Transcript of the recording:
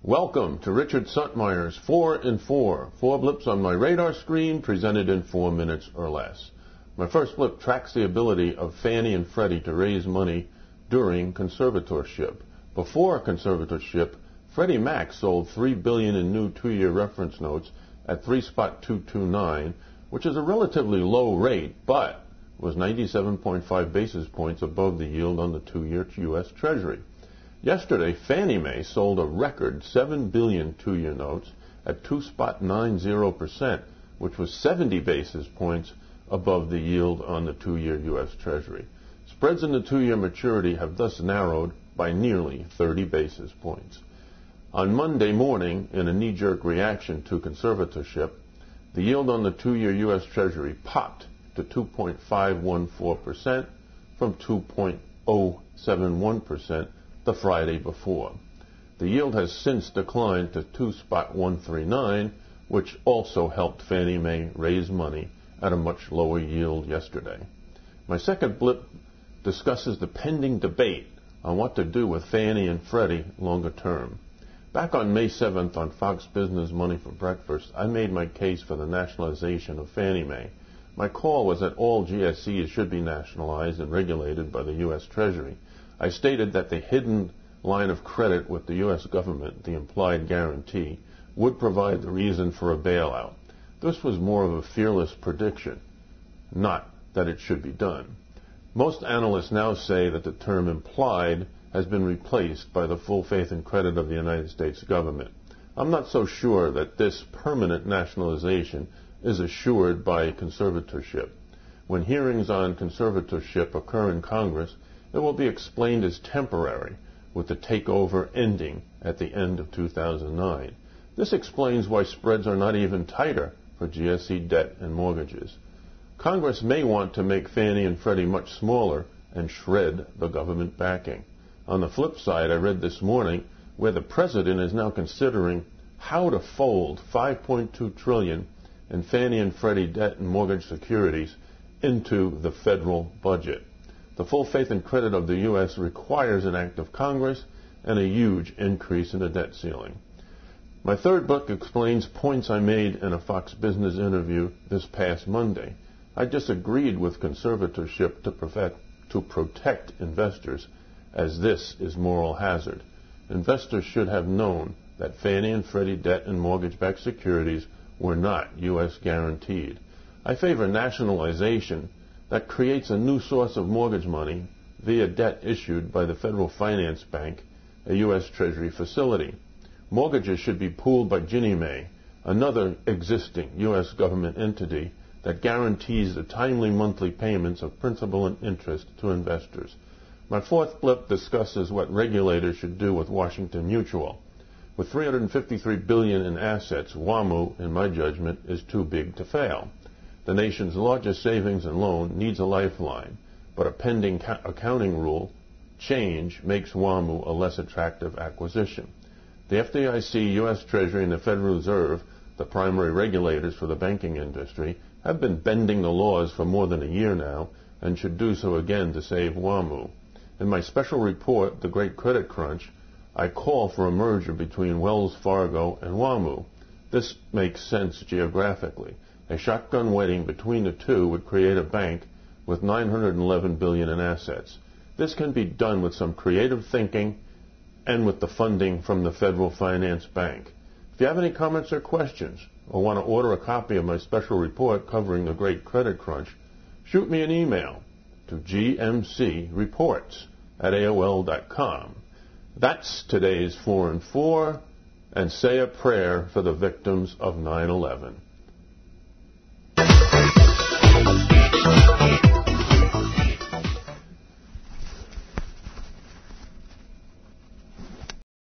Welcome to Richard Suntmeyer's 4 in 4. 4 blips on my radar screen presented in 4 minutes or less. My first blip tracks the ability of Fannie and Freddie to raise money during conservatorship. Before conservatorship, Freddie Mac sold $3 billion in new 2-year reference notes at 3.229, which is a relatively low rate, but was 97.5 basis points above the yield on the 2-year U.S. Treasury. Yesterday, Fannie Mae sold a record $7 billion 2-year notes at 2.90%, which was 70 basis points above the yield on the 2-year U.S. Treasury. Spreads in the 2-year maturity have thus narrowed by nearly 30 basis points. On Monday morning, in a knee-jerk reaction to conservatorship, the yield on the 2-year U.S. Treasury popped to 2.514% from 2.071% the Friday before. The yield has since declined to 2.139, which also helped Fannie Mae raise money at a much lower yield yesterday. My second blip discusses the pending debate on what to do with Fannie and Freddie longer term. Back on May 7th on Fox Business Money for Breakfast, I made my case for the nationalization of Fannie Mae. My call was that all GSEs should be nationalized and regulated by the U.S. Treasury. I stated that the hidden line of credit with the U.S. government, the implied guarantee, would provide the reason for a bailout. This was more of a fearless prediction, not that it should be done. Most analysts now say that the term implied has been replaced by the full faith and credit of the United States government. I'm not so sure that this permanent nationalization is assured by conservatorship. When hearings on conservatorship occur in Congress, it will be explained as temporary, with the takeover ending at the end of 2009. This explains why spreads are not even tighter for GSE debt and mortgages. Congress may want to make Fannie and Freddie much smaller and shred the government backing. On the flip side, I read this morning where the president is now considering how to fold $5.2 trillion in Fannie and Freddie debt and mortgage securities into the federal budget. The full faith and credit of the U.S. requires an act of Congress and a huge increase in the debt ceiling. My third book explains points I made in a Fox Business interview this past Monday. I disagreed with conservatorship to protect investors, as this is moral hazard. Investors should have known that Fannie and Freddie debt and mortgage-backed securities were not U.S. guaranteed. I favor nationalization that creates a new source of mortgage money via debt issued by the Federal Finance Bank, a U.S. Treasury facility. Mortgages should be pooled by Ginnie Mae, another existing U.S. government entity that guarantees the timely monthly payments of principal and interest to investors. My fourth blip discusses what regulators should do with Washington Mutual. With $353 billion in assets, WaMu, in my judgment, is too big to fail. The nation's largest savings and loan needs a lifeline, but a pending accounting rule change makes WaMu a less attractive acquisition. The FDIC, U.S. Treasury, and the Federal Reserve, the primary regulators for the banking industry, have been bending the laws for more than a year now and should do so again to save WaMu. In my special report, The Great Credit Crunch, I call for a merger between Wells Fargo and WaMu. This makes sense geographically. A shotgun wedding between the two would create a bank with $911 billion in assets. This can be done with some creative thinking and with the funding from the Federal Finance Bank. If you have any comments or questions, or want to order a copy of my special report covering the Great Credit Crunch, shoot me an email to gmcreports@aol.com. That's today's 4 in 4, and say a prayer for the victims of 9/11.